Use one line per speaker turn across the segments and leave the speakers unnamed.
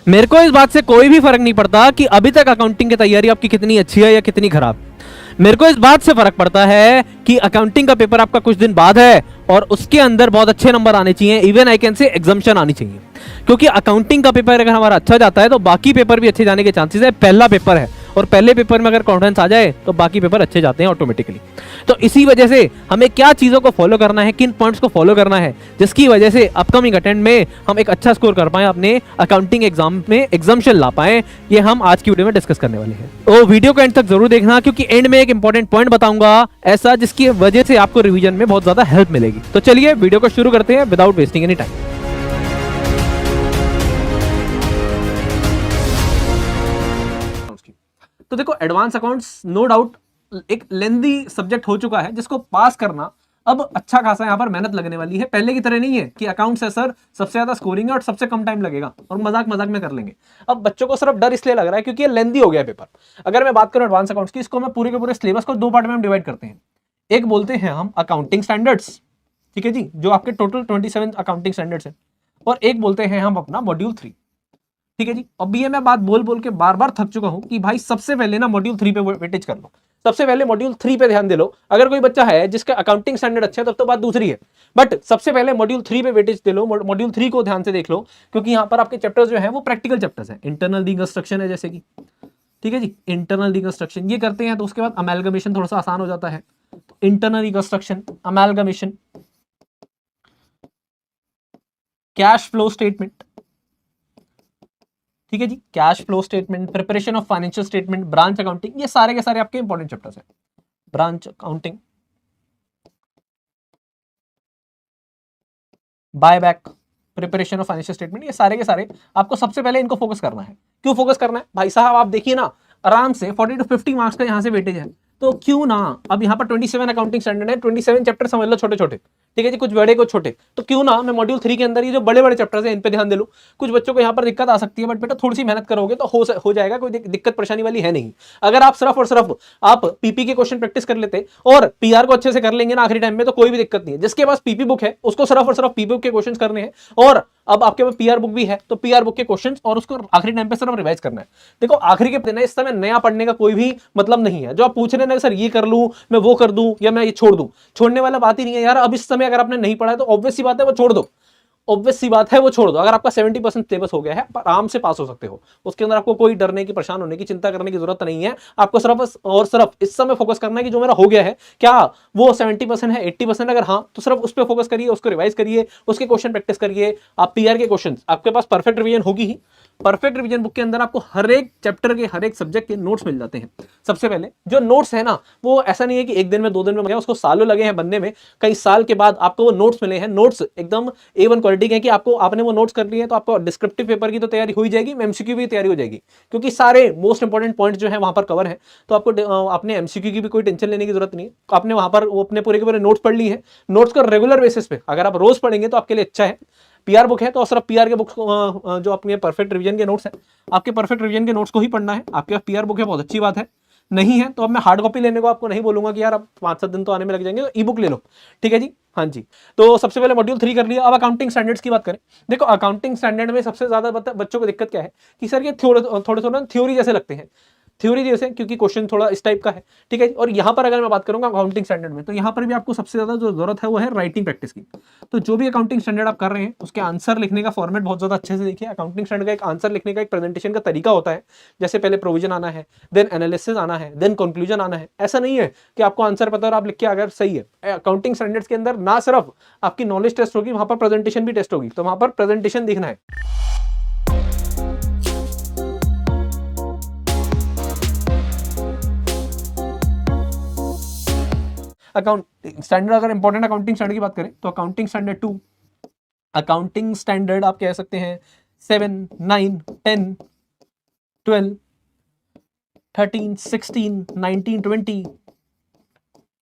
मेरे को इस बात से कोई भी फर्क नहीं पड़ता कि अभी तक अकाउंटिंग की तैयारी आपकी कितनी अच्छी है या कितनी खराब। मेरे को इस बात से फर्क पड़ता है कि अकाउंटिंग का पेपर आपका कुछ दिन बाद है और उसके अंदर बहुत अच्छे नंबर आने चाहिए, even I can say exemption आनी चाहिए। क्योंकि अकाउंटिंग का पेपर अगर हमारा अच्छा जाता है तो बाकी पेपर भी अच्छे जाने के चांसेस है। पहला पेपर है और पहले पेपर में अगर कॉन्फिडेंस आ जाए तो बाकी पेपर अच्छे जाते हैं ऑटोमेटिकली। तो इसी वजह से हमें क्या चीज़ों को फॉलो करना है, किन पॉइंट्स को फॉलो करना है, जिसकी वजह से अपकमिंग अटेम्प्ट में हम एक अच्छा स्कोर कर पाए, अपने अकाउंटिंग एग्जाम में एग्जाम्शन ला पाए, ये हम आज की वीडियो में डिस्कस करने वाले हैं। तो वीडियो को एंड तक जरूर देखना, क्योंकि एंड में एक इंपॉर्टेंट पॉइंट बताऊंगा ऐसा जिसकी वजह से आपको रिवीजन में बहुत ज्यादा हेल्प मिलेगी। तो चलिए वीडियो को शुरू करते हैं विदाउट वेस्टिंग एनी टाइम। तो देखो, एडवांस अकाउंट्स नो डाउट एक लेंदी सब्जेक्ट हो चुका है जिसको पास करना अब अच्छा खासा यहाँ पर मेहनत लगने वाली है। पहले की तरह नहीं है कि अकाउंट्स है सर सबसे ज्यादा स्कोरिंग है और सबसे कम टाइम लगेगा और मजाक मजाक में कर लेंगे। अब बच्चों को सिर्फ डर इसलिए लग रहा है क्योंकि ये लेंदी हो गया है पेपर। अगर मैं बात करूं एडवांस अकाउंट्स की, इसको मैं पूरे के पूरे सिलेबस को दो पार्ट में हम डिवाइड करते हैं। एक बोलते हैं हम अकाउंटिंग स्टैंडर्ड्स, ठीक है जी, जो आपके टोटल 27 अकाउंटिंग स्टैंडर्ड्स है, और एक बोलते हैं हम अपना मॉड्यूल 3, ठीक है जी। अब ये मैं बात बोल बोल के बार बार थक चुका हूं कि भाई सबसे पहले ना मॉड्यूल 3 पे वेटेज कर लो, सबसे पहले मॉड्यूल 3 पे ध्यान दे लो। अगर कोई बच्चा है जिसका अकाउंटिंग स्टैंडर्ड अच्छा है तब तो बात दूसरी है, बट सबसे पहले मॉड्यूल 3 पे वेटेज दे लो, मॉड्यूल 3 को ध्यान से देख लो, क्योंकि यहाँ पर आपके चैप्टर्स जो है वो प्रैक्टिकल चैप्टर्स है। इंटरनल रिकंस्ट्रक्शन है जैसे कि, ठीक है जी, इंटरनल रिकंस्ट्रक्शन ये करते हैं तो उसके बाद अमेलगमेशन थोड़ा सा आसान हो जाता है। Internal reconstruction, amalgamation, cash flow statement, ठीक है जी, cash flow statement, preparation of financial statement, branch accounting, ये सारे के सारे आपके इंपॉर्टेंट चैप्टर्स हैं। Branch accounting, buyback, preparation of financial statement, ये सारे के सारे आपको सबसे पहले इनको फोकस करना है। क्यों फोकस करना है भाई साहब? आप देखिए ना, आराम से 40 to 50 मार्क्स का यहां से वेटेज है, तो क्यों ना अब यहाँ पर 27 अकाउंटिंग स्टैंडर्ड है, 27 चैप्टर समझ लो छोटे छोटे, ठीक है जी, कुछ बड़े कुछ छोटे, तो क्यों ना मैं मॉड्यूल 3 के अंदर ये जो बड़े बड़े चैप्टर्स हैं इन पे ध्यान दे लूं। कुछ बच्चों को यहाँ पर दिक्कत आ सकती है, बट बेटा थोड़ी सी मेहनत करोगे तो हो जाएगा, कोई दिक्कत परेशानी वाली है नहीं। अगर आप सिर्फ और सिर्फ आप पीपी के क्वेश्चन प्रैक्टिस कर लेते और पीआर को अच्छे से कर लेंगे ना आखिरी टाइम में, तो कोई भी दिक्कत नहीं है। जिसके पास पीपी बुक है उसको सिर्फ और सिर्फ पीपी बुक के क्वेश्चन करने हैं, और अब आपके पास पीआर बुक भी है तो पीआर बुक के क्वेश्चंस और उसको आखिरी टाइम पे सिर्फ रिवाइज करना है। देखो आखिरी के दिन इस समय नया पढ़ने का कोई भी मतलब नहीं है। जो आप पूछ रहे हैं सर ये कर लूं, मैं वो कर दूं, या मैं ये छोड़ दूं, छोड़ने वाला बात ही नहीं है यार। अब इस समय अगर आपने नहीं पढ़ा है तो ऑब्वियस सी बात है वो छोड़ दो, ऑब्वियस सी बात है वो छोड़ दो। अगर आपका 70% सिलेबस हो गया है, आराम से पास हो सकते हो, उसके अंदर आपको कोई डरने की, परेशान होने की, चिंता करने की जरूरत नहीं है। आपको सिर्फ और सिर्फ इस समय फोकस करना है कि जो मेरा हो गया है क्या वो 70% है, 80%, अगर हाँ तो सिर्फ उस पर फोकस करिए, उसको रिवाइज करिए, उसके क्वेश्चन प्रैक्टिस करिए। आप पीआर के क्वेश्चन आपके पास परफेक्ट रिवीजन होगी ही। परफेक्ट रिवीजन बुक के अंदर आपको हर एक चैप्टर के, हर एक सब्जेक्ट के नोट्स मिल जाते हैं। सबसे पहले जो नोट्स है ना, वो ऐसा नहीं है कि एक दिन में 2 दिन में गया, उसको सालों लगे हैं बनने में। कई साल के बाद आपको वो नोट्स मिले हैं। नोट्स एकदम A1 क्वालिटी के, कि आपको आपने वो नोट्स कर लिए हैं तो आपको डिस्क्रिप्टिव पेपर की तो तैयारी हो ही जाएगी, एमसीक्यू की तैयारी हो जाएगी, क्योंकि सारे मोस्ट इंपॉर्टेंट पॉइंट जो है वहां पर कवर है। तो आपको अपने एमसीक्यू की भी कोई टेंशन लेने की जरूरत नहीं है। आपने वहां पर वो अपने पूरे के पूरे नोट्स पढ़ ली है। नोट्स को रेगुलर बेसिस पे अगर आप रोज पढ़ेंगे तो आपके लिए अच्छा है। पीआर बुक है तो सिर्फ पीआर के बुक्स को, जो अपने परफेक्ट रिवीजन के नोट्स हैं, आपके परफेक्ट रिवीजन के नोट्स को ही पढ़ना है। आपके पास पीआर बुक है, बहुत अच्छी बात है। नहीं है तो अब मैं हार्ड कॉपी लेने को आपको नहीं बोलूंगा कि यार अब 5-7 दिन तो आने में लग जाएंगे, तो ई बुक ले लो, ठीक है जी। हाँ जी, तो सबसे पहले मॉड्यूल 3 कर लिया। अब अकाउंटिंग स्टैंडर्ड्स की बात करें। देखो अकाउंटिंग स्टैंडर्ड में सबसे ज्यादा बच्चों को दिक्कत क्या है कि सर ये थोड़े थ्योरी जैसे लगते हैं, थ्योरी जैसे, क्योंकि क्वेश्चन थोड़ा इस टाइप का है, ठीक है। और यहाँ पर अगर मैं बात करूंगा अकाउंटिंग स्टैंडर्ड में, तो यहाँ पर भी आपको सबसे ज्यादा जो जरूरत है वो है राइटिंग प्रैक्टिस की। तो जो भी अकाउंटिंग स्टैंडर्ड आप कर रहे हैं उसके आंसर लिखने का फॉर्मेट बहुत ज्यादा अच्छे से देखिए। अकाउंटिंग स्टैंडर्ड का एक आंसर लिखने का एक प्रेजेंटेशन का तरीका होता है, जैसे पहले प्रोविजन आना है, देन एनालिसिस आना है, देन कंक्लूजन आना है। ऐसा नहीं है कि आपको आंसर पता और आप लिख के अगर सही है। अकाउंटिंग स्टैंडर्ड्स के अंदर ना सिर्फ आपकी नॉलेज टेस्ट होगी, वहां पर प्रेजेंटेशन भी टेस्ट होगी, तो वहां पर प्रेजेंटेशन दिखना है। अकाउंटिंग स्टैंडर्ड, अगर इंपॉर्टेंट अकाउंटिंग स्टैंडर्ड की बात करें तो अकाउंटिंग स्टैंडर्ड 2, अकाउंटिंग स्टैंडर्ड आप कह सकते हैं 7, 9, 10, 12, 13, 16, 19, 20,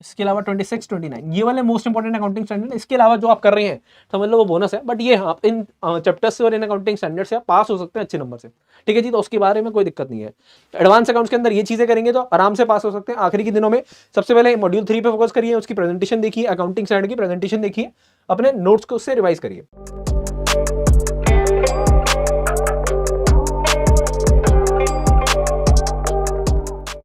इसके अलावा 26, 29, ये वाले मोस्ट इंपॉर्टेंट अकाउंटिंग स्टैंडर्ड। इसके अलावा जो आप कर रहे हैं समझ लो वो बोनस है, बट ये हाँ इन चैप्टर्स से और इन अकाउंटिंग स्टैंडर्ड से आप पास हो सकते हैं अच्छे नंबर से, ठीक है जी। तो उसके बारे में कोई दिक्कत नहीं है। एडवांस अकाउंट्स के अंदर ये चीजें करेंगे तो आराम से पास हो सकते हैं। आखिरी के दिनों में सबसे पहले मॉड्यूल 3 पे फोकस करिए, उसकी प्रेजेंटेशन देखिए, अकाउंटिंग स्टैंडर्ड की प्रेजेंटेशन देखिए, अपने नोट्स को उससे रिवाइज करिए।